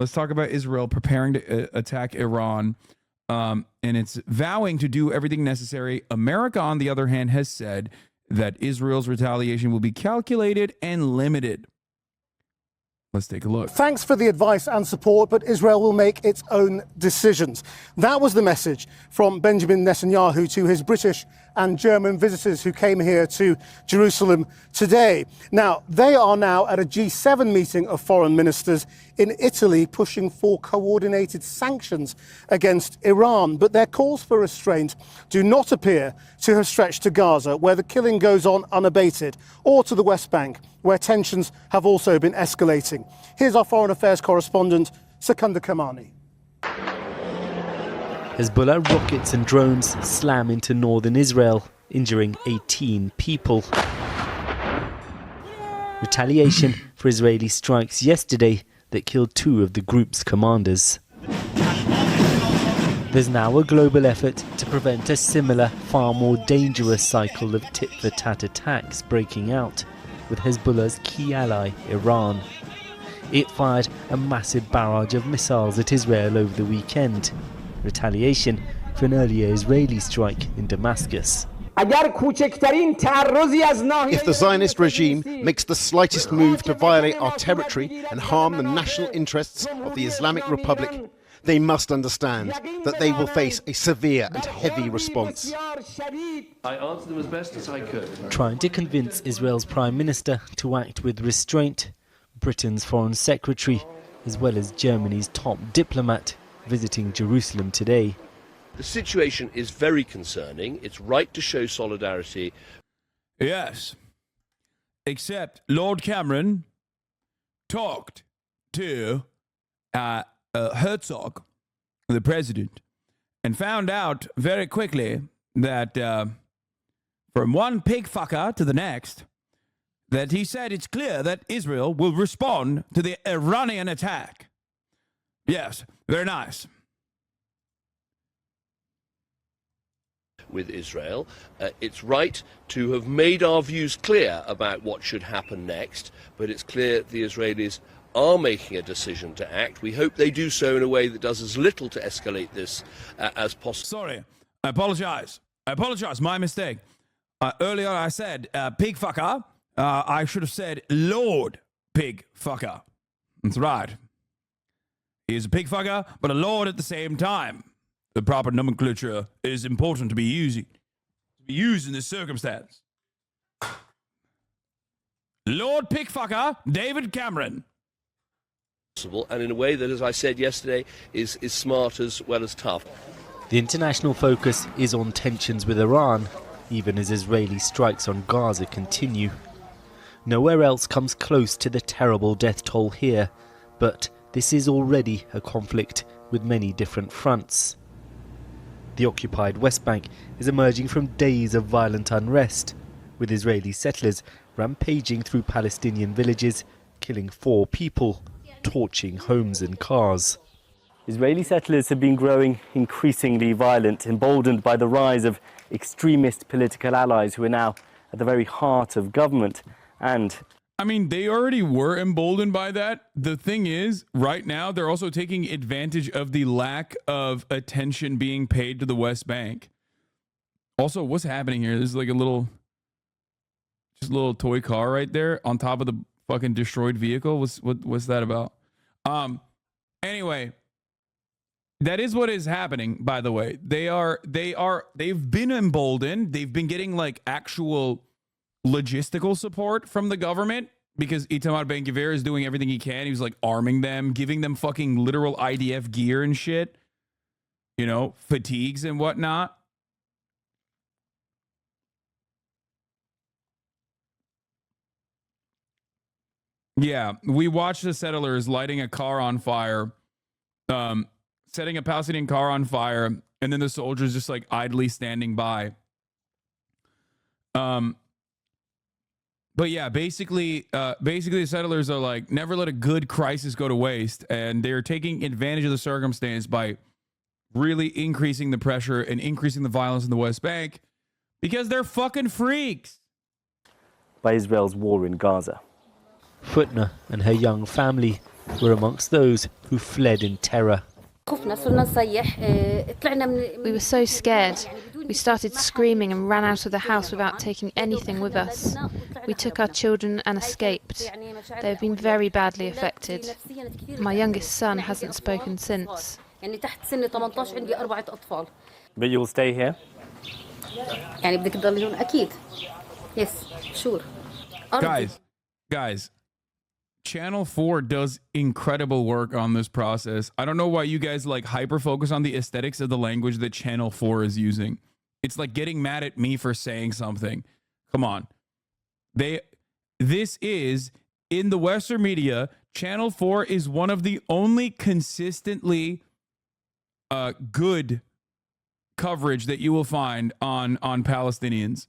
Let's talk about Israel preparing to attack Iran. And it's vowing to do everything necessary. America, on the other hand, has said that Israel's retaliation will be calculated and limited. Let's take a look. Thanks for the advice and support, but Israel will make its own decisions. That was the message from Benjamin Netanyahu to his British and German visitors who came here to Jerusalem today. Now, they are now at a G7 meeting of foreign ministers in Italy pushing for coordinated sanctions against Iran. But their calls for restraint do not appear to have stretched to Gaza, where the killing goes on unabated, or to the West Bank, where tensions have also been escalating. Here's our foreign affairs correspondent, Secunda Kamani. Hezbollah rockets and drones slam into northern Israel, injuring 18 people. Retaliation for Israeli strikes yesterday that killed 2 of the group's commanders. There's now a global effort to prevent a similar, far more dangerous cycle of tit-for-tat attacks breaking out, with Hezbollah's key ally, Iran. It fired a massive barrage of missiles at Israel over the weekend, retaliation for an earlier Israeli strike in Damascus. If the Zionist regime makes the slightest move to violate our territory and harm the national interests of the Islamic Republic, they must understand that they will face a severe and heavy response. I answered them as best as I could. Trying to convince Israel's Prime Minister to act with restraint, Britain's Foreign Secretary, as well as Germany's top diplomat, visiting Jerusalem today. The situation is very concerning. It's right to show solidarity. Yes. Except Lord Cameron talked to Herzog, the president, and found out very quickly that from one pig fucker to the next, that he said it's clear that Israel will respond to the Iranian attack. Yes, very nice. With Israel, it's right to have made our views clear about what should happen next, but it's clear the Israelis are making a decision to act. We hope they do so in a way that does as little to escalate this as possible. Sorry, I apologize. My mistake. Earlier I said pig fucker. I should have said Lord Pig Fucker. That's right. He's a pig fucker, but a lord at the same time. The proper nomenclature is important to be used in this circumstance. Lord Pig Fucker, David Cameron. And in a way that, as I said yesterday, is smart as well as tough. The international focus is on tensions with Iran, even as Israeli strikes on Gaza continue. Nowhere else comes close to the terrible death toll here, but this is already a conflict with many different fronts. The occupied West Bank is emerging from days of violent unrest, with Israeli settlers rampaging through Palestinian villages, killing 4 people, torching homes and cars. Israeli settlers have been growing increasingly violent, emboldened by the rise of extremist political allies who are now at the very heart of government. And I mean, they already were emboldened by that. The thing is, right now, they're also taking advantage of the lack of attention being paid to the West Bank. Also, what's happening here? This is like a little toy car right there on top of the fucking destroyed vehicle. What's that about? Anyway, that is what is happening, by the way. They've been emboldened. They've been getting like actual logistical support from the government because Itamar Ben-Gvir is doing everything he can. He was like arming them, giving them fucking literal IDF gear and shit, you know, fatigues and whatnot. Yeah, we watched the settlers lighting a car on fire, setting a Palestinian car on fire, and then the soldiers just like idly standing by. But yeah, basically the settlers are like, never let a good crisis go to waste. And they're taking advantage of the circumstance by really increasing the pressure and increasing the violence in the West Bank because they're fucking freaks. By Israel's war in Gaza. Futna and her young family were amongst those who fled in terror. We were so scared. We started screaming and ran out of the house without taking anything with us. We took our children and escaped. They have been very badly affected. My youngest son hasn't spoken since. But you'll stay here? Yes, sure. Guys, Channel 4 does incredible work on this process. I don't know why you guys like hyper focus on the aesthetics of the language that Channel 4 is using. It's like getting mad at me for saying something. Come on. This is in the Western media, Channel 4 is one of the only consistently good coverage that you will find on Palestinians.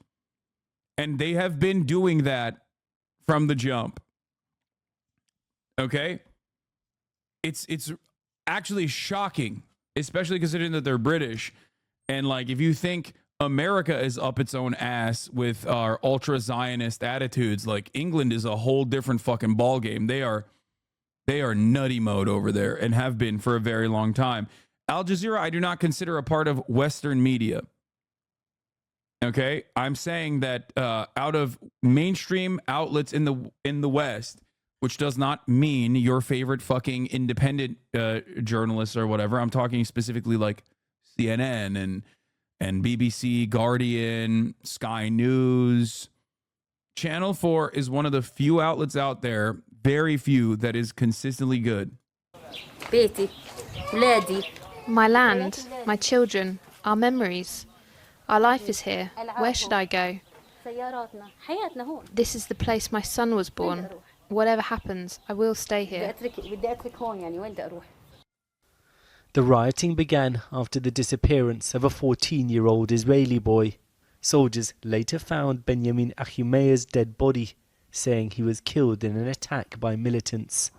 And they have been doing that from the jump. Okay? It's actually shocking, especially considering that they're British. And like, if you think America is up its own ass with our ultra Zionist attitudes, like England is a whole different fucking ball game. They are nutty mode over there and have been for a very long time. Al Jazeera, I do not consider a part of Western media. Okay, I'm saying that out of mainstream outlets in the West, which does not mean your favorite fucking independent journalists or whatever. I'm talking specifically like CNN and BBC, Guardian, Sky News. Channel 4 is one of the few outlets out there, very few, that is consistently good. My land, my children, our memories. Our life is here. Where should I go? This is the place my son was born. Whatever happens, I will stay here. The rioting began after the disappearance of a 14-year-old Israeli boy. Soldiers later found Benjamin Achimeir's dead body, saying he was killed in an attack by militants.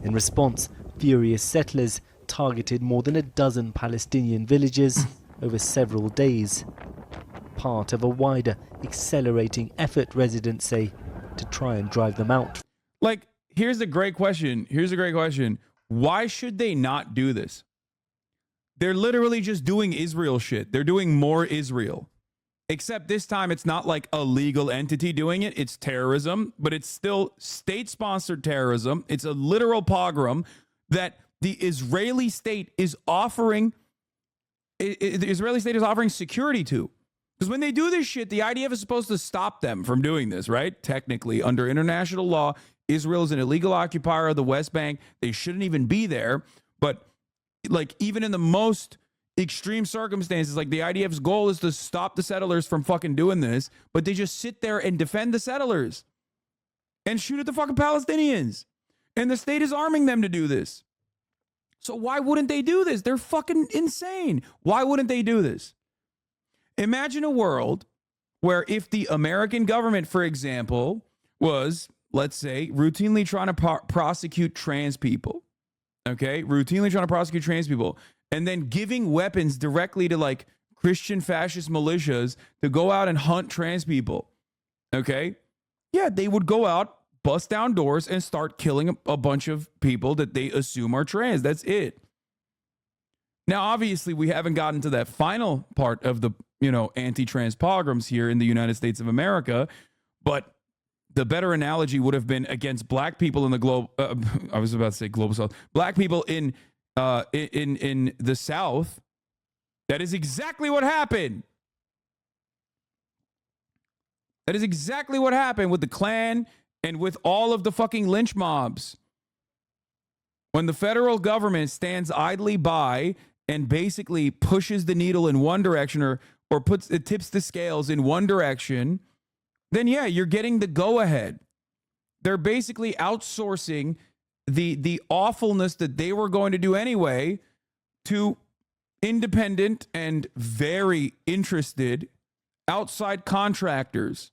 In response, furious settlers targeted more than a dozen Palestinian villages over several days, part of a wider, accelerating effort, residents say, to try and drive them out. Like, here's a great question. Why should they not do this? They're literally just doing Israel shit. They're doing more Israel. Except this time it's not like a legal entity doing it. It's terrorism, but it's still state-sponsored terrorism. It's a literal pogrom that the Israeli state is offering. The Israeli state is offering security to. Because when they do this shit, the IDF is supposed to stop them from doing this, right? Technically, under international law, Israel is an illegal occupier of the West Bank. They shouldn't even be there. But like, even in the most extreme circumstances, like the IDF's goal is to stop the settlers from fucking doing this, but they just sit there and defend the settlers and shoot at the fucking Palestinians. And the state is arming them to do this. So why wouldn't they do this? They're fucking insane. Why wouldn't they do this? Imagine a world where if the American government, for example, was, let's say, routinely trying to prosecute trans people, okay? Routinely trying to prosecute trans people, and then giving weapons directly to like Christian fascist militias to go out and hunt trans people, okay? Yeah, they would go out, bust down doors, and start killing a bunch of people that they assume are trans. That's it. Now, obviously, we haven't gotten to that final part of the, anti-trans pogroms here in the United States of America, but the better analogy would have been against black people in the globe. I was about to say global South. Black people in the South. That is exactly what happened. That is exactly what happened with the Klan and with all of the fucking lynch mobs. When the federal government stands idly by and basically pushes the needle in one direction or tips the scales in one direction, then yeah, you're getting the go-ahead. They're basically outsourcing the awfulness that they were going to do anyway to independent and very interested outside contractors.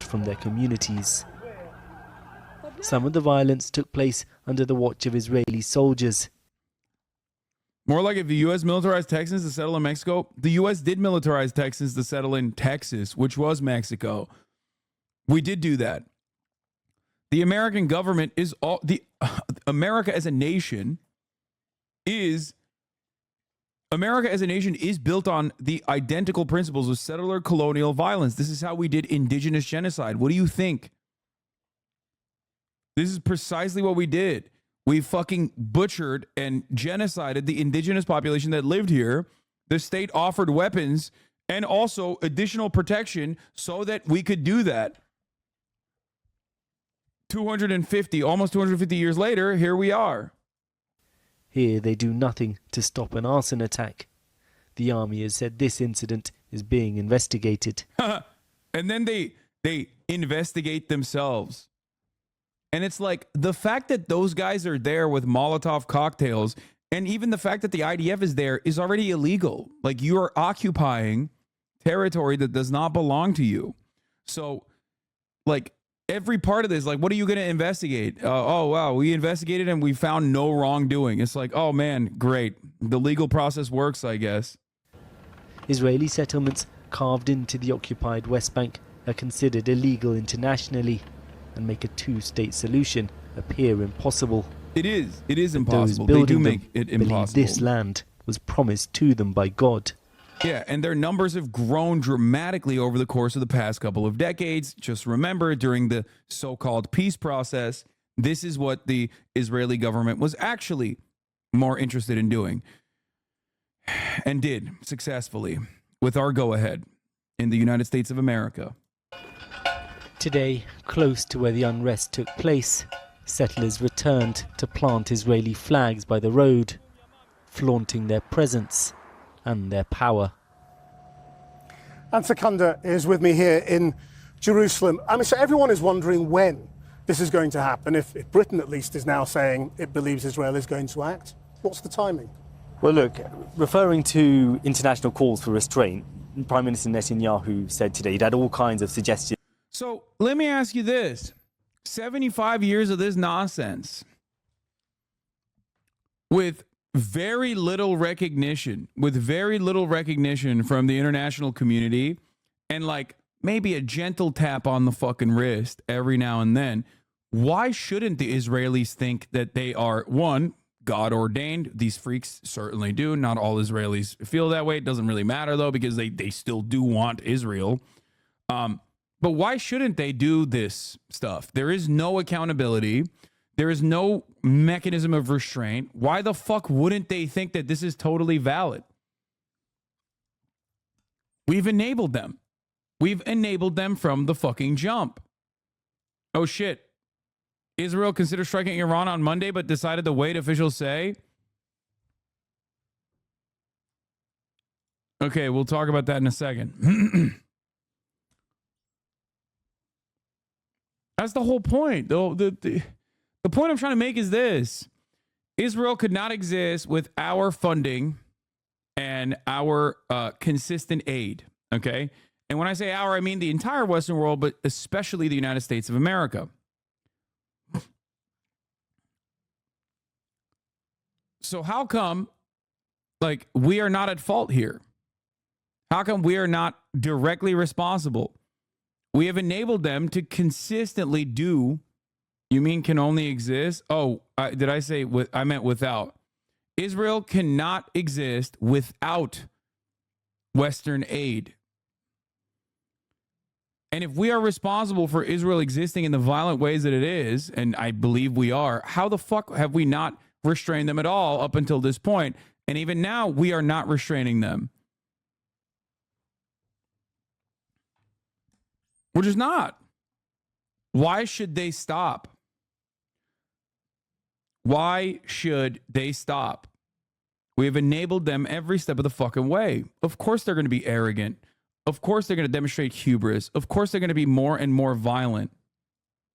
From their communities. Some of the violence took place under the watch of Israeli soldiers. More like if the U.S. militarized Texans to settle in Mexico. The U.S. did militarize Texans to settle in Texas, which was Mexico. We did do that. The American government is all America as a nation is built on the identical principles of settler colonial violence. This is how we did indigenous genocide. What do you think? This is precisely what we did. We fucking butchered and genocided the indigenous population that lived here. The state offered weapons and also additional protection so that we could do that. almost 250 years later, here we are. Here they do nothing to stop an arson attack. The army has said this incident is being investigated. And then they investigate themselves. And it's like the fact that those guys are there with Molotov cocktails, and even the fact that the IDF is there is already illegal. Like, you are occupying territory that does not belong to you. So, like, every part of this, like, what are you going to investigate? Oh, wow, we investigated and we found no wrongdoing. It's like, oh, man, great. The legal process works, I guess. Israeli settlements carved into the occupied West Bank are considered illegal internationally and make a two-state solution appear impossible. It is impossible. Those They do building make them it believe impossible. this land was promised to them by God. Yeah, and their numbers have grown dramatically over the course of the past couple of decades. Just remember, during the so-called peace process, this is what the Israeli government was actually more interested in doing, and did successfully with our go-ahead in the United States of America. Today, close to where the unrest took place, settlers returned to plant Israeli flags by the road, flaunting their presence and their power. And Secunda is with me here in Jerusalem. I mean, so everyone is wondering when this is going to happen. If Britain, at least, is now saying it believes Israel is going to act, what's the timing? Well, look, referring to international calls for restraint, Prime Minister Netanyahu said today he'd had all kinds of suggestions. So let me ask you this. 75 years of this nonsense with very little recognition from the international community, and like maybe a gentle tap on the fucking wrist every now and then. Why shouldn't the Israelis think that they are, one, God ordained? These freaks certainly do. Not all Israelis feel that way. It doesn't really matter though, because they still do want Israel. But why shouldn't they do this stuff? There is no accountability. There is no mechanism of restraint. Why the fuck wouldn't they think that this is totally valid? We've enabled them. We've enabled them from the fucking jump. Oh shit. Israel considered striking Iran on Monday, but decided to wait, officials say. Okay, we'll talk about that in a second. That's the whole point. The point I'm trying to make is this. Israel could not exist with our funding and our consistent aid, okay? And when I say our, I mean the entire Western world, but especially the United States of America. So how come, like, we are not at fault here? How come we are not directly responsible? We have enabled them to consistently do. You mean can only exist? Oh, did I say with? I meant without. Israel cannot exist without Western aid. And if we are responsible for Israel existing in the violent ways that it is, and I believe we are, how the fuck have we not restrained them at all up until this point? And even now, we are not restraining them. We're just not. Why should they stop? Why should they stop? We have enabled them every step of the fucking way. Of course they're going to be arrogant. Of course they're going to demonstrate hubris. Of course they're going to be more and more violent.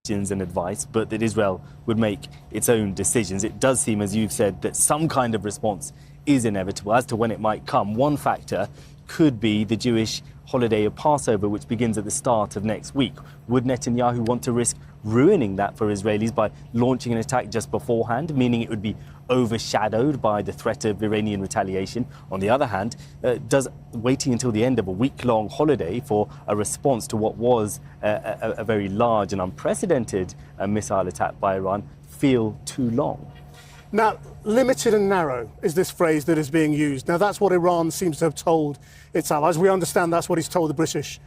And advice, but that Israel would make its own decisions. It does seem, as you've said, that some kind of response is inevitable. As to when it might come, one factor could be the Jewish holiday of Passover, which begins at the start of next week. Would Netanyahu want to risk ruining that for Israelis by launching an attack just beforehand, meaning it would be overshadowed by the threat of Iranian retaliation. On the other hand, does waiting until the end of a week-long holiday for a response to what was a very large and unprecedented missile attack by Iran feel too long? Now, limited and narrow is this phrase that is being used. Now, that's what Iran seems to have told its allies. We understand that's what he's told the British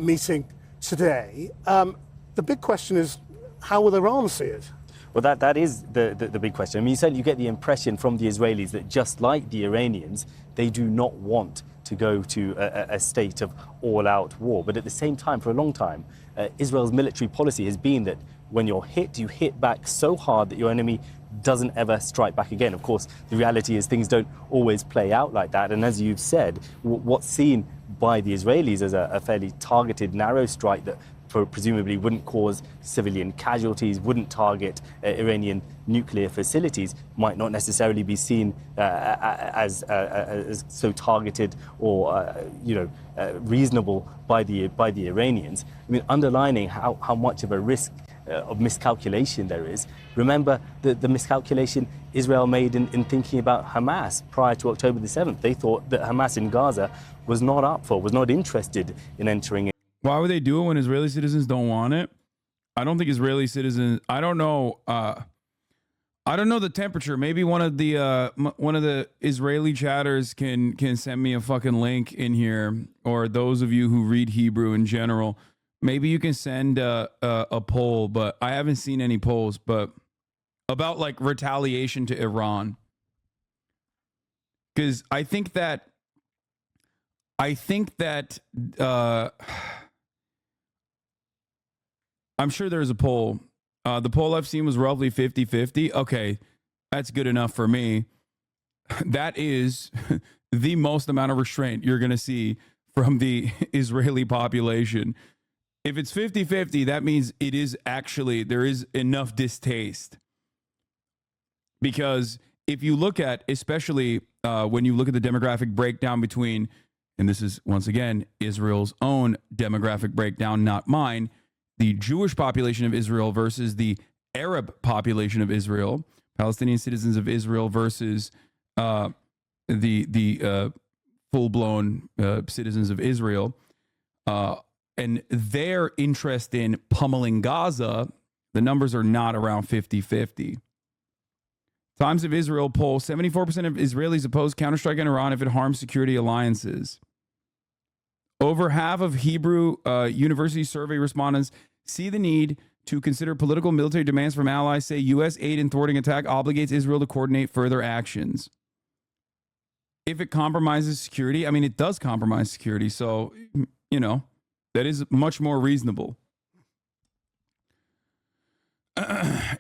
meeting today. The big question is, how will Iran see it? Well, that is the big question. I mean, certainly you get the impression from the Israelis that just like the Iranians, they do not want to go to a state of all-out war. But at the same time, for a long time, Israel's military policy has been that when you're hit, you hit back so hard that your enemy doesn't ever strike back again. Of course, the reality is things don't always play out like that. And as you've said, what's seen by the Israelis as a fairly targeted, narrow strike that presumably wouldn't cause civilian casualties, wouldn't target Iranian nuclear facilities, might not necessarily be seen as so targeted or reasonable by the Iranians. I mean, underlining how much of a risk of miscalculation there is. Remember the miscalculation Israel made in thinking about Hamas prior to October the 7th. They thought that Hamas in Gaza was not interested in entering it. Why would they do it when Israeli citizens don't want it? I don't think Israeli citizens. I don't know. I don't know the temperature. Maybe one of the Israeli chatters can send me a fucking link in here, or those of you who read Hebrew in general. Maybe you can send a poll, but I haven't seen any polls. But about like retaliation to Iran, because I think that. I'm sure there's a poll. The poll I've seen was roughly 50-50. Okay, that's good enough for me. That is the most amount of restraint you're going to see from the Israeli population. If it's 50-50, that means it is actually, there is enough distaste. Because if you look at, especially when you look at the demographic breakdown between, and this is once again Israel's own demographic breakdown, not mine, the Jewish population of Israel versus the Arab population of Israel, Palestinian citizens of Israel versus the full-blown citizens of Israel, and their interest in pummeling Gaza, the numbers are not around 50-50. Times of Israel poll, 74% of Israelis oppose counterstrike in Iran if it harms security alliances. Over half of Hebrew University survey respondents see the need to consider political military demands from allies, say U.S. aid in thwarting attack obligates Israel to coordinate further actions. If it compromises security, I mean, it does compromise security, so, that is much more reasonable.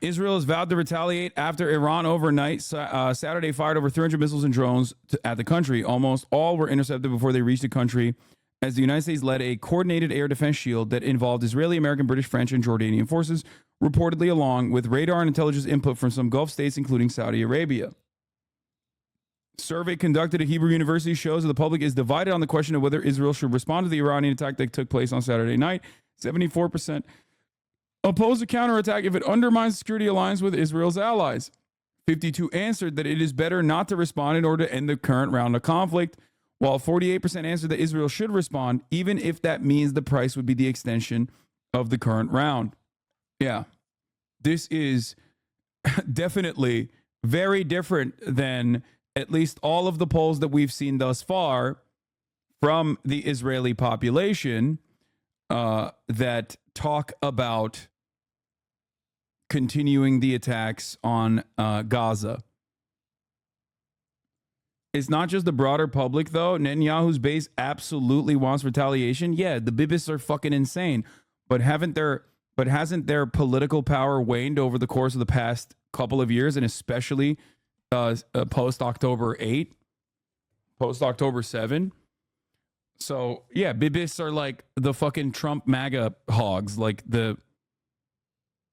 Israel has vowed to retaliate after Iran overnight Saturday fired over 300 missiles and drones at the country. Almost all were intercepted before they reached the country, as the United States led a coordinated air defense shield that involved Israeli, American, British, French, and Jordanian forces, reportedly along with radar and intelligence input from some Gulf states, including Saudi Arabia. Survey conducted at Hebrew University shows that the public is divided on the question of whether Israel should respond to the Iranian attack that took place on Saturday night. 74% oppose a counterattack if it undermines the security alliance with Israel's allies. 52% answered that it is better not to respond in order to end the current round of conflict, while 48% answered that Israel should respond, even if that means the price would be the extension of the current round. Yeah, this is definitely very different than at least all of the polls that we've seen thus far from the Israeli population that talk about continuing the attacks on Gaza. It's not just the broader public, though. Netanyahu's base absolutely wants retaliation. Yeah, the Bibists are fucking insane. But hasn't their political power waned over the course of the past couple of years, and especially post-October 8, post-October 7? So, yeah, Bibists are like the fucking Trump MAGA hogs, like the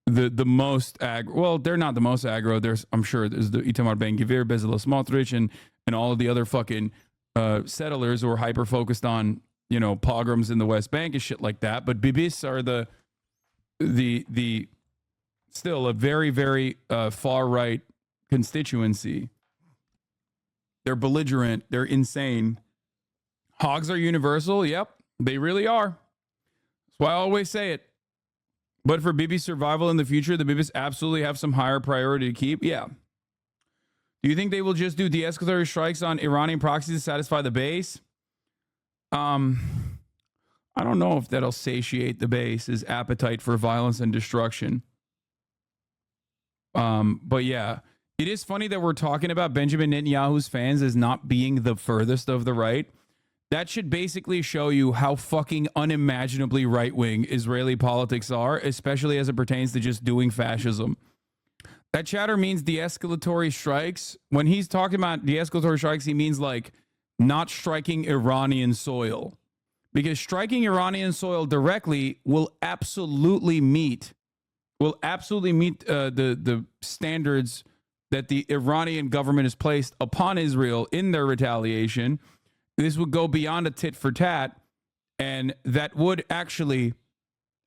most aggro. Well, they're not the most aggro. I'm sure there's the Itamar Ben-Gvir, Bezalel Smotrich, and all of the other fucking settlers who are hyper-focused on, pogroms in the West Bank and shit like that. But Bibists are the still a very, very far-right constituency. They're belligerent. They're insane. Hogs are universal. Yep, they really are. That's why I always say it. But for Bibi's survival in the future, the Bibis absolutely have some higher priority to keep. Yeah. Do you think they will just do de-escalatory strikes on Iranian proxies to satisfy the base? I don't know if that'll satiate the base's appetite for violence and destruction. But yeah, it is funny that we're talking about Benjamin Netanyahu's fans as not being the furthest of the right. That should basically show you how fucking unimaginably right-wing Israeli politics are, especially as it pertains to just doing fascism. That chatter means de-escalatory strikes. When he's talking about de-escalatory strikes, he means like not striking Iranian soil. Because striking Iranian soil directly will absolutely meet the standards that the Iranian government has placed upon Israel in their retaliation. This would go beyond a tit for tat, and that would actually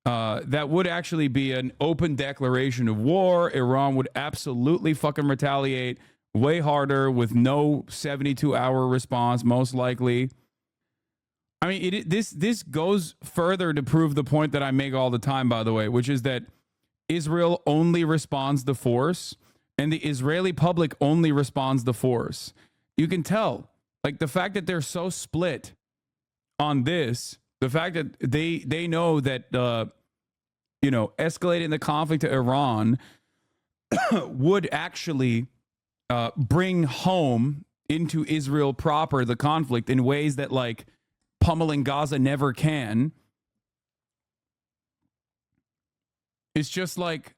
be an open declaration of war. Iran would absolutely fucking retaliate way harder with no 72-hour response, most likely. I mean, this goes further to prove the point that I make all the time, by the way, which is that Israel only responds the force, and the Israeli public only responds the force. You can tell, like, the fact that they're so split on this, the fact that they know that, escalating the conflict to Iran would actually bring home into Israel proper the conflict in ways that, like, pummeling Gaza never can. It's just like,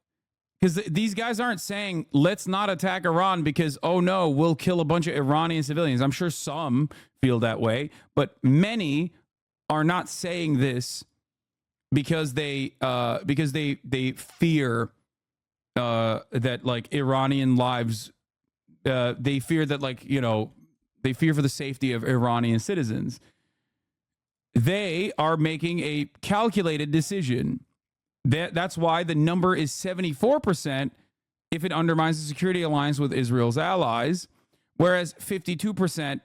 because these guys aren't saying, let's not attack Iran because, oh no, we'll kill a bunch of Iranian civilians. I'm sure some feel that way, but many are not saying this because they fear that, like, Iranian lives, they fear that, like, they fear for the safety of Iranian citizens. They are making a calculated decision. That's why the number is 74% if it undermines the security alliance with Israel's allies, whereas 52%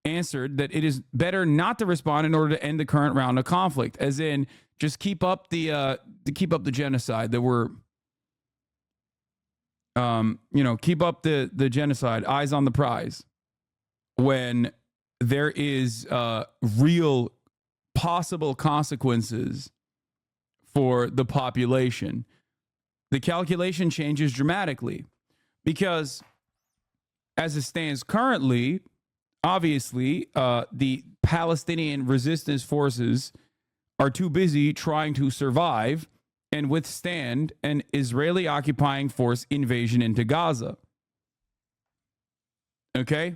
answered that it is better not to respond in order to end the current round of conflict, as in just keep up the genocide that we're keep up the genocide, eyes on the prize, when there is real possible consequences for the population. The calculation changes dramatically because, as it stands currently, obviously, the Palestinian resistance forces are too busy trying to survive and withstand an Israeli occupying force invasion into Gaza. Okay?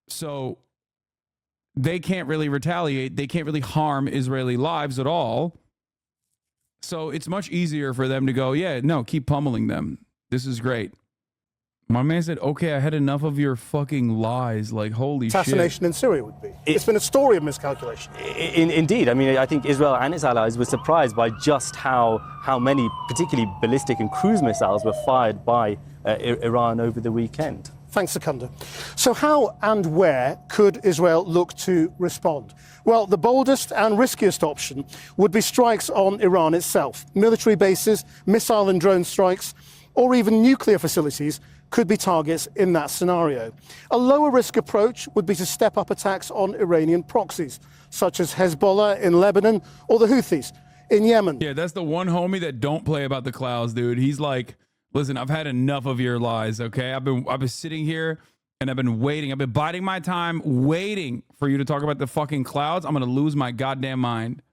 So they can't really retaliate. They can't really harm Israeli lives at all. So it's much easier for them to go, yeah, no, keep pummeling them. This is great. My man said, okay, I had enough of your fucking lies. Like, holy shit. Assassination in Syria would be. It's been a story of miscalculation. Indeed. I mean, I think Israel and its allies were surprised by just how many, particularly ballistic and cruise missiles, were fired by Iran over the weekend. Thanks, Secunda. So how and where could Israel look to respond? Well, the boldest and riskiest option would be strikes on Iran itself. Military bases, missile and drone strikes, or even nuclear facilities could be targets in that scenario. A lower risk approach would be to step up attacks on Iranian proxies, such as Hezbollah in Lebanon or the Houthis in Yemen. Yeah, that's the one homie that don't play about the clouds, dude. He's like, listen, I've had enough of your lies, okay? I've been sitting here and I've been waiting. I've been biding my time, waiting for you to talk about the fucking clouds. I'm going to lose my goddamn mind.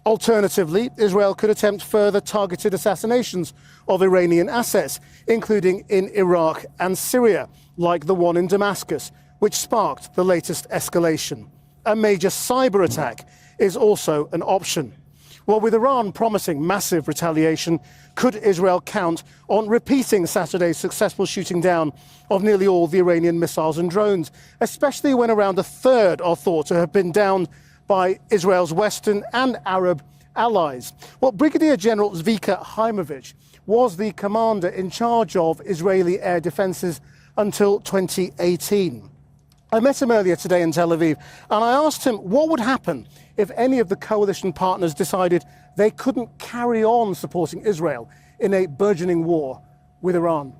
Alternatively, Israel could attempt further targeted assassinations of Iranian assets, including in Iraq and Syria, like the one in Damascus, which sparked the latest escalation. A major cyber attack is also an option. Well, with Iran promising massive retaliation, could Israel count on repeating Saturday's successful shooting down of nearly all the Iranian missiles and drones, especially when around a third are thought to have been downed by Israel's Western and Arab allies. Well, Brigadier General Zvika Haimovich was the commander in charge of Israeli air defences until 2018. I met him earlier today in Tel Aviv, and I asked him what would happen if any of the coalition partners decided they couldn't carry on supporting Israel in a burgeoning war with Iran.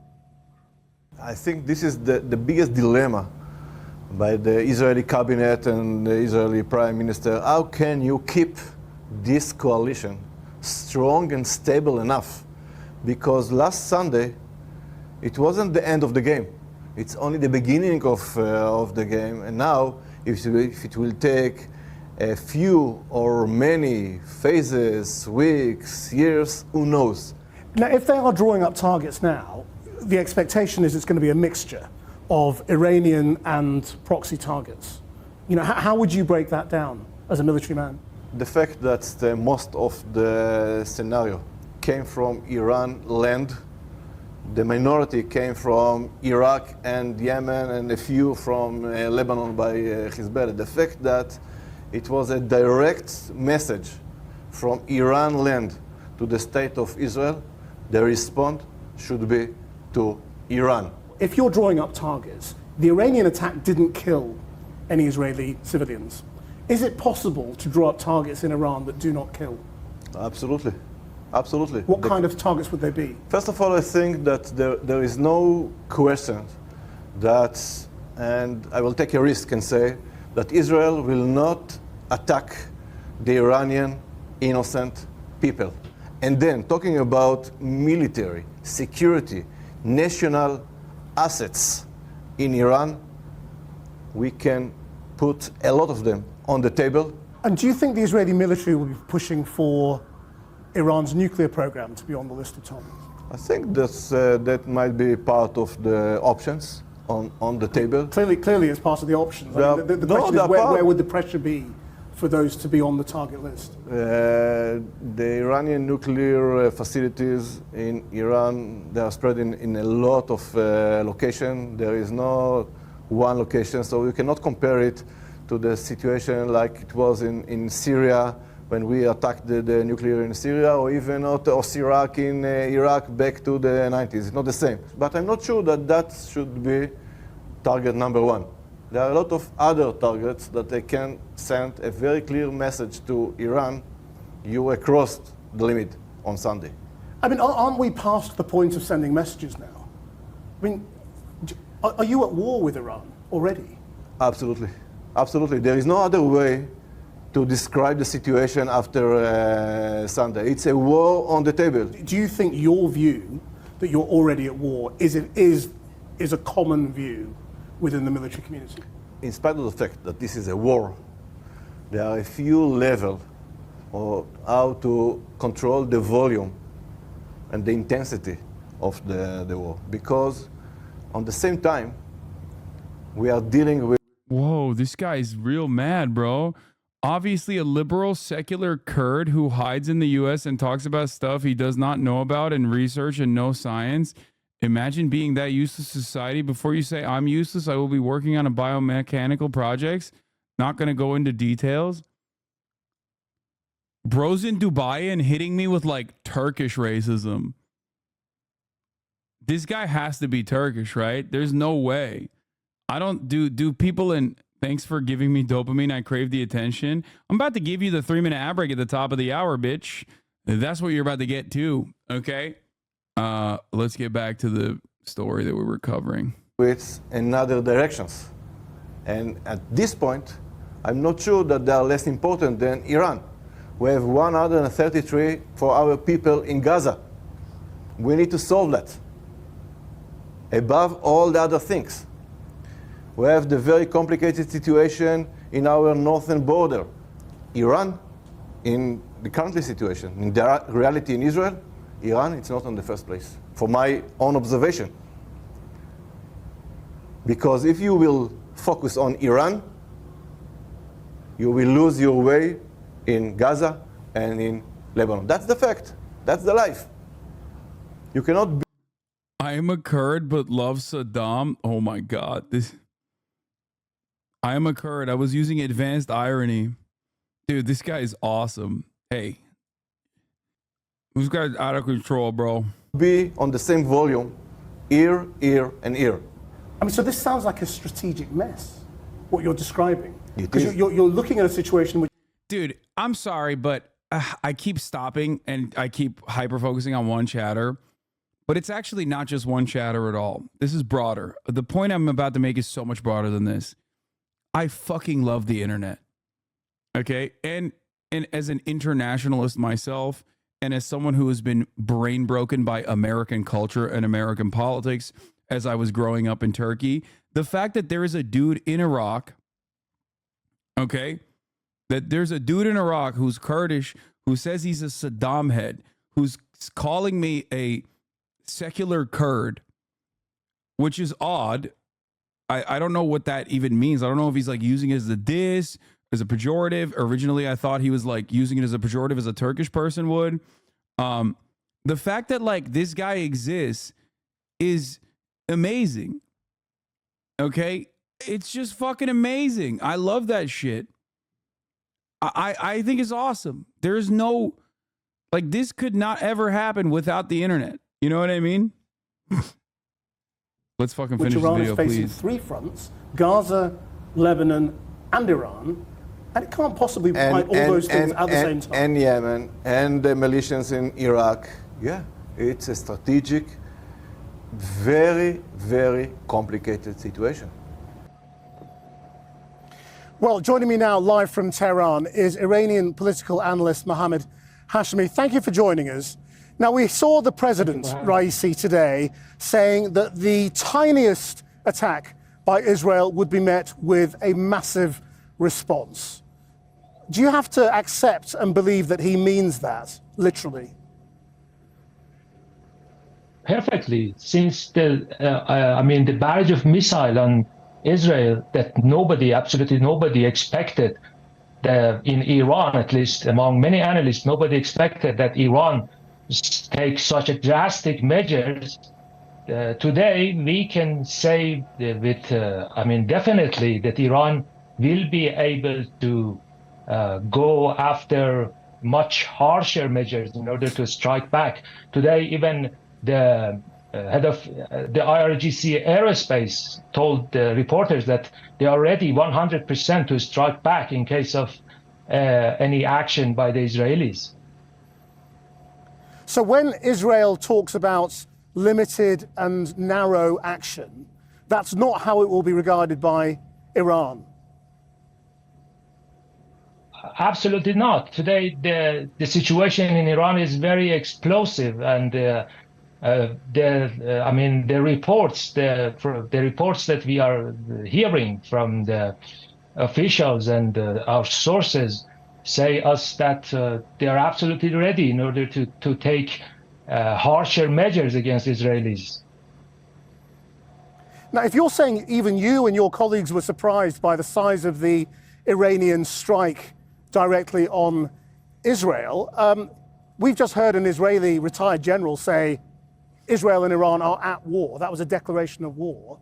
I think this is the biggest dilemma by the Israeli cabinet and the Israeli prime minister. How can you keep this coalition strong and stable enough? Because last Sunday, it wasn't the end of the game. It's only the beginning of the game. And now, if it will take a few or many phases, weeks, years, who knows? Now, if they are drawing up targets now, the expectation is it's going to be a mixture of Iranian and proxy targets. You know, how would you break that down as a military man? The fact that most of the scenario came from Iran land, the minority came from Iraq and Yemen, and a few from Lebanon by Hezbollah. The fact that it was a direct message from Iran land to the state of Israel, the response should be to Iran. If you're drawing up targets, the Iranian attack didn't kill any Israeli civilians. Is it possible to draw up targets in Iran that do not kill? Absolutely. Absolutely. What kind of targets would they be? First of all, I think that there is no question that, and I will take a risk and say, that Israel will not attack the Iranian innocent people. And then talking about military, security, national assets in Iran, we can put a lot of them on the table. And do you think the Israeli military will be pushing for Iran's nuclear program to be on the list of targets? I think that might be part of the options on the table. Clearly it's part of the options. I mean, the question is where would the pressure be for those to be on the target list? The Iranian nuclear facilities in Iran, they are spread in a lot of locations. There is no one location, so you cannot compare it to the situation like it was in Syria when we attacked the nuclear in Syria, or even Iraq in Iraq back to the 90s. It's not the same. But I'm not sure that should be target number one. There are a lot of other targets that they can send a very clear message to Iran: you were crossed the limit on Sunday. I mean, aren't we past the point of sending messages now? I mean, are you at war with Iran already? Absolutely. Absolutely. There is no other way to describe the situation after Sunday. It's a war on the table. Do you think your view that you're already at war is a common view within the military community? In spite of the fact that this is a war, there are a few levels of how to control the volume and the intensity of the war. Because on the same time, we are dealing with... Whoa, this guy's real mad, bro. Obviously a liberal secular Kurd who hides in the US and talks about stuff he does not know about and research and no science. Imagine being that useless to society. Before you say I'm useless, I will be working on a biomechanical projects. Not going to go into details. Bro's in Dubai and hitting me with like Turkish racism. This guy has to be Turkish, right? There's no way. I don't do people in... Thanks for giving me dopamine. I crave the attention. I'm about to give you the 3-minute ad break at the top of the hour, bitch. That's what you're about to get too. Okay. Let's get back to the story that we were covering. With another directions. And at this point, I'm not sure that they are less important than Iran. We have 133 for our people in Gaza. We need to solve that. Above all the other things. We have the very complicated situation in our northern border. Iran, in the current situation, in the reality in Israel, Iran, it's not on the first place, for my own observation. Because if you will focus on Iran, you will lose your way in Gaza and in Lebanon. That's the fact. That's the life. You cannot be... I am a Kurd but love Saddam. Oh my God. I am a Kurd. I was using advanced irony. Dude, this guy is awesome. Hey, This guy's out of control, bro. Be on the same volume, ear, ear, and ear. I mean, so this sounds like a strategic mess, what you're describing. It Because is. you're looking at a situation which... Dude, I'm sorry, but I keep stopping and I keep hyper focusing on one chatter, but it's actually not just one chatter at all. This is broader. The point I'm about to make is so much broader than this. I fucking love the internet. Okay? And as an internationalist myself, and as someone who has been brain broken by American culture and American politics as I was growing up in Turkey, the fact that there is a dude in Iraq, okay, that there's a dude in Iraq who's Kurdish, who says he's a Saddam head, who's calling me a secular Kurd, which is odd. I don't know what that even means. I don't know if he's like using it as a diss, as a pejorative. Originally, I thought he was like using it as a pejorative as a Turkish person would. The fact that like this guy exists is amazing. Okay? It's just fucking amazing. I love that shit. I think it's awesome. There's no, like, this could not ever happen without the internet. You know what I mean? Let's fucking finish which the Iran video, is facing please. 3 fronts, Gaza, Lebanon, and Iran, and it can't possibly fight all those things at the same time. And Yemen, and the militias in Iraq. Yeah, it's a strategic, very, very complicated situation. Well, joining me now live from Tehran is Iranian political analyst Mohammad Hashemi. Thank you for joining us. Now, we saw the president, Raisi, today saying that the tiniest attack by Israel would be met with a massive response. Do you have to accept and believe that he means that, literally? Perfectly, since the barrage of missile on Israel that nobody, absolutely nobody expected, in Iran at least, among many analysts, nobody expected that Iran take such a drastic measures. Today, we can say with, definitely that Iran will be able to go after much harsher measures in order to strike back. Today, even the head of the IRGC Aerospace told the reporters that they are ready 100% to strike back in case of any action by the Israelis. So when Israel talks about limited and narrow action, that's not how it will be regarded by Iran. Absolutely not. Today, the situation in Iran is very explosive, and the reports that we are hearing from the officials and our sources say us that they are absolutely ready in order to take harsher measures against Israelis. Now, if you're saying even you and your colleagues were surprised by the size of the Iranian strike directly on Israel, we've just heard an Israeli retired general say Israel and Iran are at war. That was a declaration of war.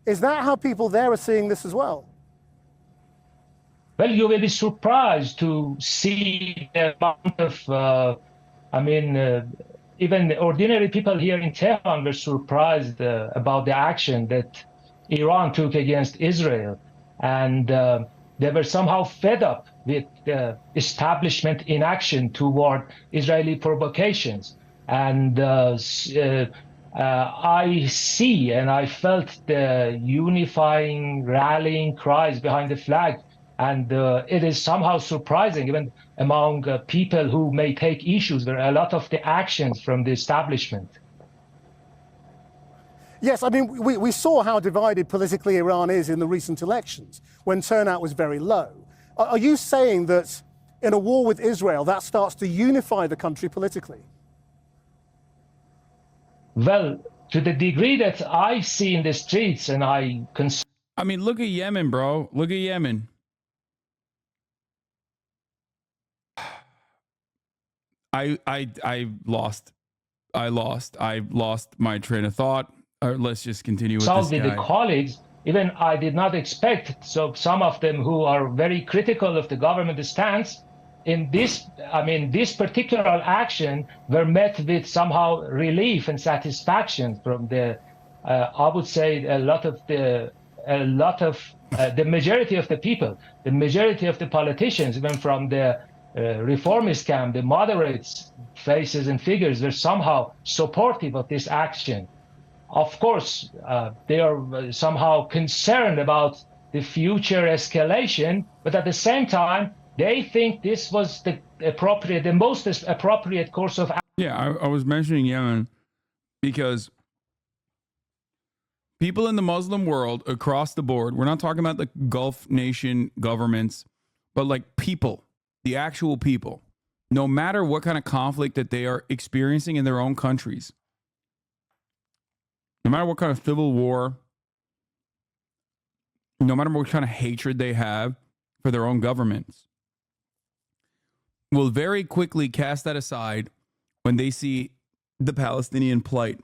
Is that how people there are seeing this as well? Well, you will be surprised to see the amount of, even ordinary people here in Tehran were surprised about the action that Iran took against Israel. And they were somehow fed up with the establishment inaction toward Israeli provocations. And I see and I felt the unifying, rallying cries behind the flag. And it is somehow surprising, even among people who may take issues with a lot of the actions from the establishment. Yes, I mean, we saw how divided politically Iran is in the recent elections, when turnout was very low. Are you saying that in a war with Israel, that starts to unify the country politically? Well, to the degree that I see in the streets and I mean, look at Yemen, bro. Look at Yemen. I lost my train of thought. Or let's just continue with this guy. With the colleagues, even I did not expect. So some of them who are very critical of the government stance, in this, I mean, this particular action were met with somehow relief and satisfaction from the, I would say, the majority of the people, the majority of the politicians, even from the reformist camp, the moderates, faces and figures were somehow supportive of this action. Of course, they are somehow concerned about the future escalation, but at the same time, they think this was the most appropriate course of action. Yeah, I was mentioning Yemen because people in the Muslim world across the board, we're not talking about the Gulf nation governments, but like people, the actual people, no matter what kind of conflict that they are experiencing in their own countries, no matter what kind of civil war, no matter what kind of hatred they have for their own governments, will very quickly cast that aside when they see the Palestinian plight.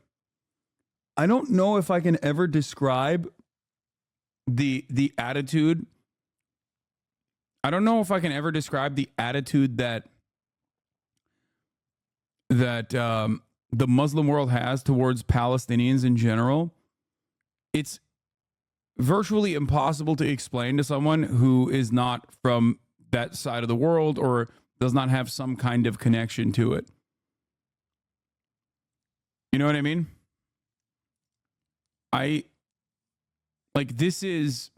I don't know if I can ever describe the attitude. I don't know if I can ever describe the attitude that the Muslim world has towards Palestinians in general. It's virtually impossible to explain to someone who is not from that side of the world or does not have some kind of connection to it. You know what I mean? This is,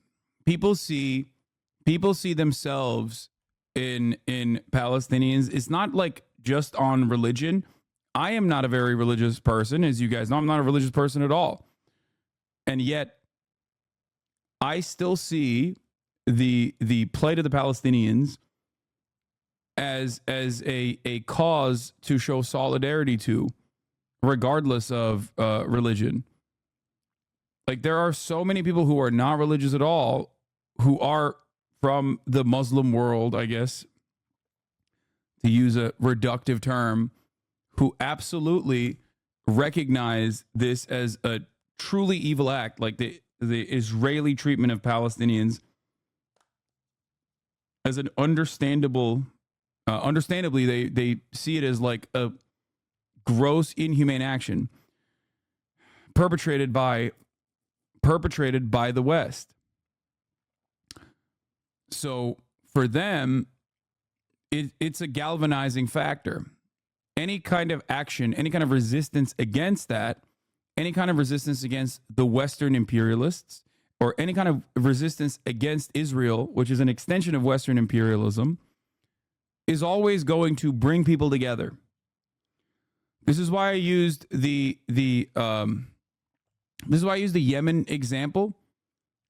people see themselves in Palestinians. It's not like just on religion. I am not a very religious person, as you guys know. I'm not a religious person at all. And yet I still see the plight of the Palestinians as a cause to show solidarity to, regardless of religion. Like, there are so many people who are not religious at all, who are from the Muslim world, I guess, to use a reductive term, who absolutely recognize this as a truly evil act, like the Israeli treatment of Palestinians, as an understandably, they see it as like a gross, inhumane action perpetrated by the West. So for them, it's a galvanizing factor. Any kind of action, any kind of resistance against that, any kind of resistance against the Western imperialists, or any kind of resistance against Israel, which is an extension of Western imperialism, is always going to bring people together. This is why I used the Yemen example.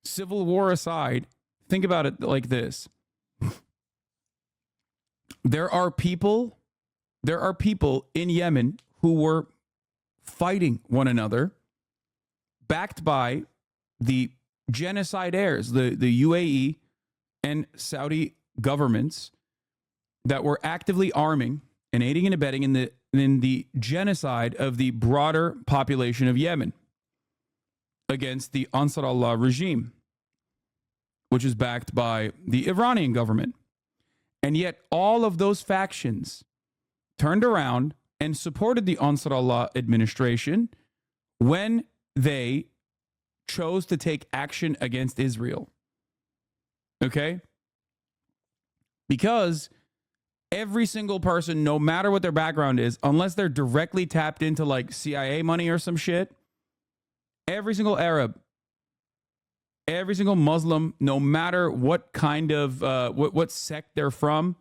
Civil war aside, think about it like this. There are people in Yemen who were fighting one another, backed by the genocidaires, the UAE and Saudi governments that were actively arming and aiding and abetting in the genocide of the broader population of Yemen against the Ansar Allah regime, which is backed by the Iranian government. And yet all of those factions turned around and supported the Ansar Allah administration when they chose to take action against Israel. Okay? Because every single person, no matter what their background is, unless they're directly tapped into like CIA money or some shit, every single Arab, every single Muslim, no matter what kind of what sect they're from,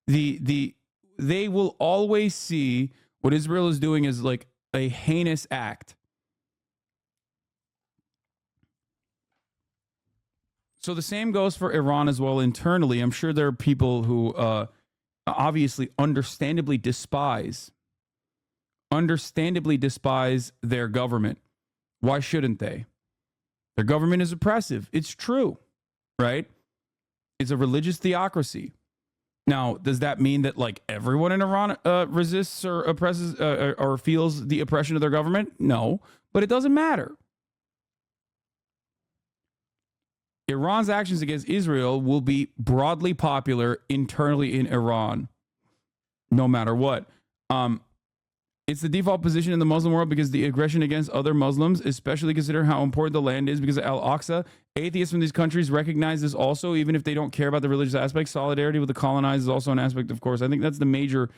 they will always see what Israel is doing as like a heinous act. So the same goes for Iran as well internally. I'm sure there are people who obviously understandably despise their government. Why shouldn't they? Their government is oppressive. It's true, right? It's a religious theocracy. Now, does that mean that like everyone in Iran resists or oppresses or feels the oppression of their government? No, but it doesn't matter. Iran's actions against Israel will be broadly popular internally in Iran, no matter what. It's the default position in the Muslim world because the aggression against other Muslims, especially considering how important the land is because of Al-Aqsa. Atheists from these countries recognize this also, even if they don't care about the religious aspect. Solidarity with the colonized is also an aspect, of course. I think that's the major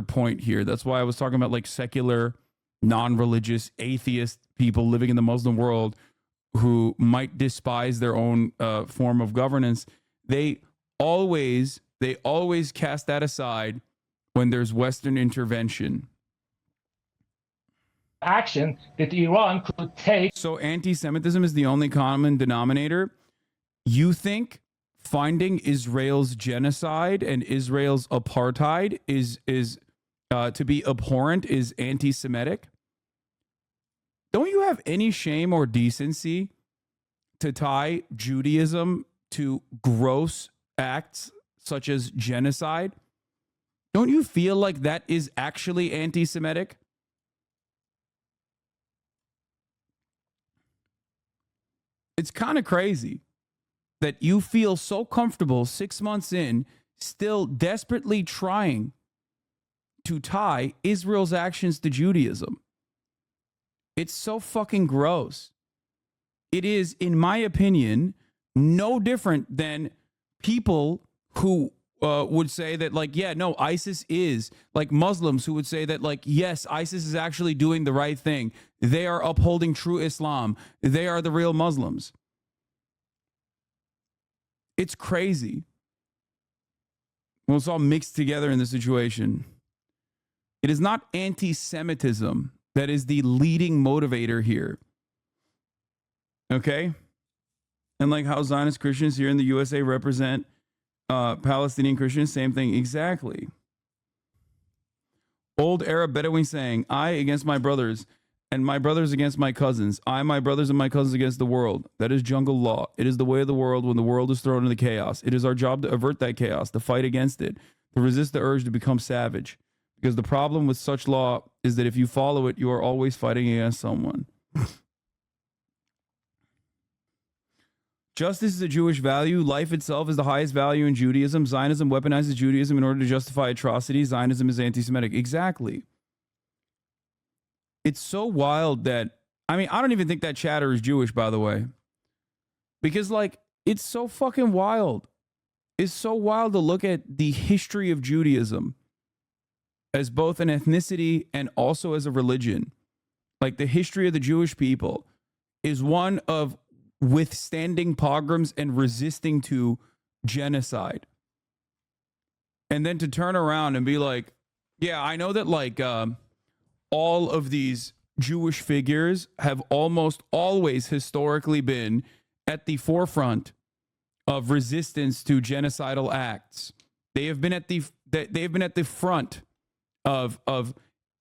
point here. That's why I was talking about like secular, non-religious, atheist people living in the Muslim world who might despise their own form of governance. They always cast that aside when there's Western intervention. Action that Iran could take. So anti-Semitism is the only common denominator. You think finding Israel's genocide and Israel's apartheid is to be abhorrent is anti-Semitic? Don't you have any shame or decency to tie Judaism to gross acts such as genocide? Don't you feel like that is actually anti-Semitic? It's kind of crazy that you feel so comfortable 6 months in, still desperately trying to tie Israel's actions to Judaism. It's so fucking gross. It is, in my opinion, no different than people who would say that, like, yeah, no, ISIS is, like Muslims who would say that, like, yes, ISIS is actually doing the right thing. They are upholding true Islam. They are the real Muslims. It's crazy. Well, it's all mixed together in the situation. It is not anti-Semitism that is the leading motivator here. Okay? And like how Zionist Christians here in the USA represent Palestinian Christians, same thing. Exactly. Old Arab Bedouin saying, I against my brothers, and my brothers against my cousins. I, my brothers, and my cousins against the world. That is jungle law. It is the way of the world when the world is thrown into chaos. It is our job to avert that chaos, to fight against it, to resist the urge to become savage. Because the problem with such law is that if you follow it, you are always fighting against someone. Justice is a Jewish value. Life itself is the highest value in Judaism. Zionism weaponizes Judaism in order to justify atrocities. Zionism is anti-Semitic. Exactly. It's so wild that, I mean, I don't even think that chatter is Jewish, by the way. Because, like, it's so fucking wild. It's so wild to look at the history of Judaism as both an ethnicity and also as a religion. Like, the history of the Jewish people is one of withstanding pogroms and resisting to genocide. And then to turn around and be like, yeah, I know that, like, all of these Jewish figures have almost always historically been at the forefront of resistance to genocidal acts. They have been at the front of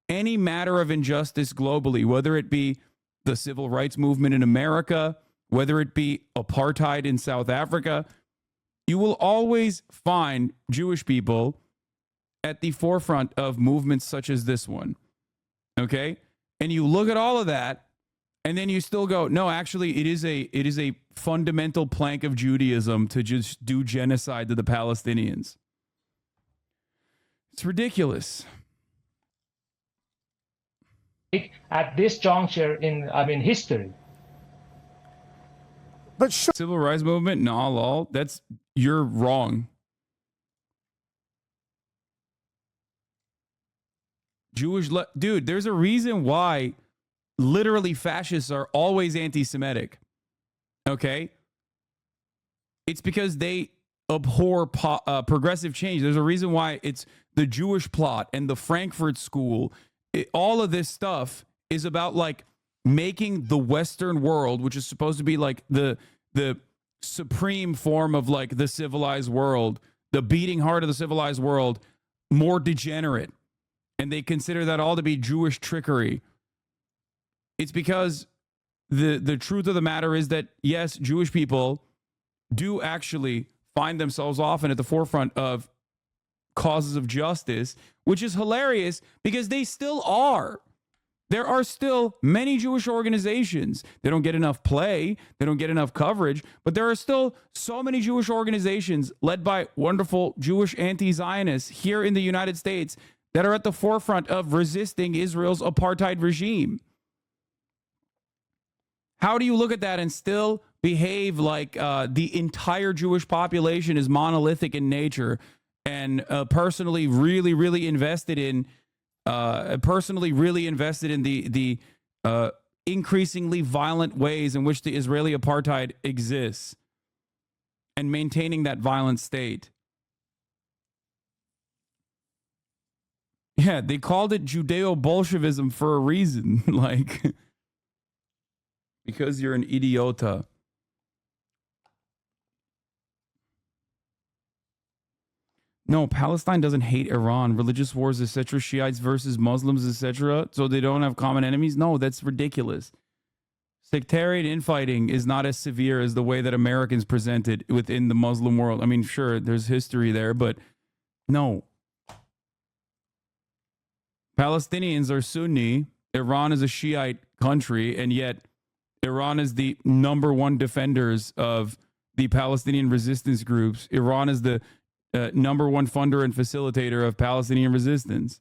any matter of injustice globally, whether it be the civil rights movement in America, whether it be apartheid in South Africa. You will always find Jewish people at the forefront of movements such as this one. Okay? And you look at all of that, and then you still go, no, actually, it is a fundamental plank of Judaism to just do genocide to the Palestinians. It's ridiculous. At this juncture in, history. But civil rights movement? Nah, lol. You're wrong. Dude, there's a reason why literally fascists are always anti-Semitic. Okay? It's because they abhor progressive change. There's a reason why it's the Jewish plot and the Frankfurt School. All of this stuff is about, like, making the Western world, which is supposed to be like the supreme form of, like, the civilized world, the beating heart of the civilized world, more degenerate. And they consider that all to be Jewish trickery. It's because the truth of the matter is that, yes, Jewish people do actually find themselves often at the forefront of causes of justice, which is hilarious because they still are. there are still many Jewish organizations. They don't get enough play, they don't get enough coverage, but there are still so many Jewish organizations led by wonderful Jewish anti-Zionists here in the United States that are at the forefront of resisting Israel's apartheid regime. How do you look at that and still behave like the entire Jewish population is monolithic in nature and personally really invested in the increasingly violent ways in which the Israeli apartheid exists and maintaining that violent state? Yeah, they called it Judeo-Bolshevism for a reason, like, because you're an idiota. No, Palestine doesn't hate Iran. Religious wars, etc., Shiites versus Muslims, etc., so they don't have common enemies? No, that's ridiculous. Sectarian infighting is not as severe as the way that Americans present it within the Muslim world. I mean, sure, there's history there, but no. Palestinians are Sunni. Iran is a Shiite country, and yet Iran is the #1 defenders of the Palestinian resistance groups. Iran is the #1 funder and facilitator of Palestinian resistance.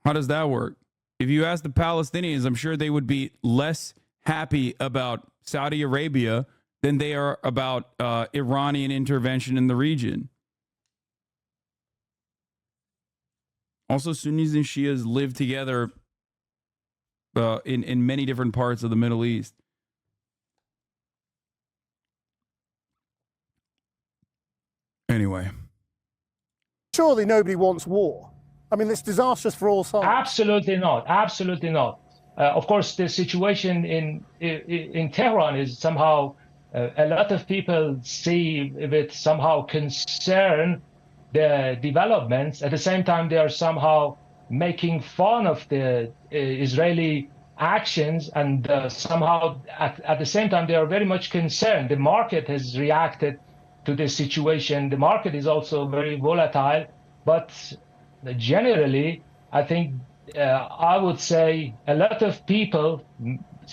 How does that work? If you ask the Palestinians, I'm sure they would be less happy about Saudi Arabia than they are about Iranian intervention in the region. Also, Sunnis and Shias live together in many different parts of the Middle East. Anyway. Surely nobody wants war. I mean, it's disastrous for all sides. Absolutely not. Absolutely not. Of course, the situation in Tehran is somehow a lot of people see with somehow concern the developments. At the same time, they are somehow making fun of the Israeli actions, and somehow at the same time, they are very much concerned. The market has reacted to this situation. The market is also very volatile, but generally, I think I would say a lot of people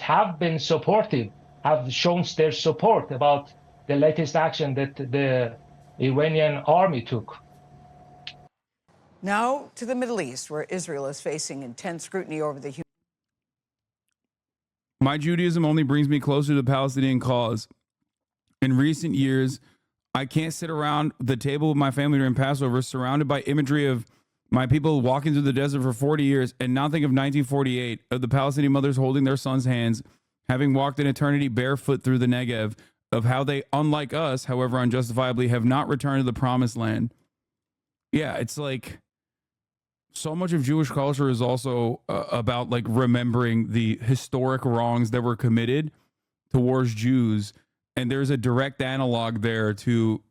have been supportive, have shown their support about the latest action that the Iranian army took. Now to the Middle East, where Israel is facing intense scrutiny over the My Judaism only brings me closer to the Palestinian cause. In recent years, I can't sit around the table with my family during Passover surrounded by imagery of my people walking through the desert for 40 years and now think of 1948, of the Palestinian mothers holding their sons' hands, having walked an eternity barefoot through the Negev, of how they, unlike us, however unjustifiably, have not returned to the promised land. Yeah, it's like so much of Jewish culture is also about like remembering the historic wrongs that were committed towards Jews. And there's a direct analog there to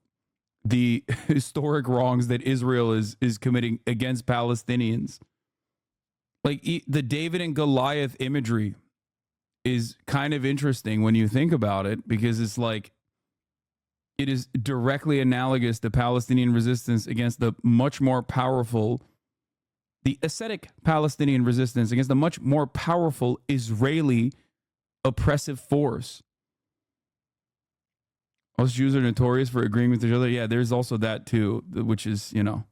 the historic wrongs that Israel is committing against Palestinians. Like the David and Goliath imagery is kind of interesting when you think about it, because it's like it is directly analogous to Palestinian resistance against the much more powerful, the ascetic Palestinian resistance against the much more powerful Israeli oppressive force. Most Jews are notorious for agreeing with each other. Yeah, there's also that too, which is, you know,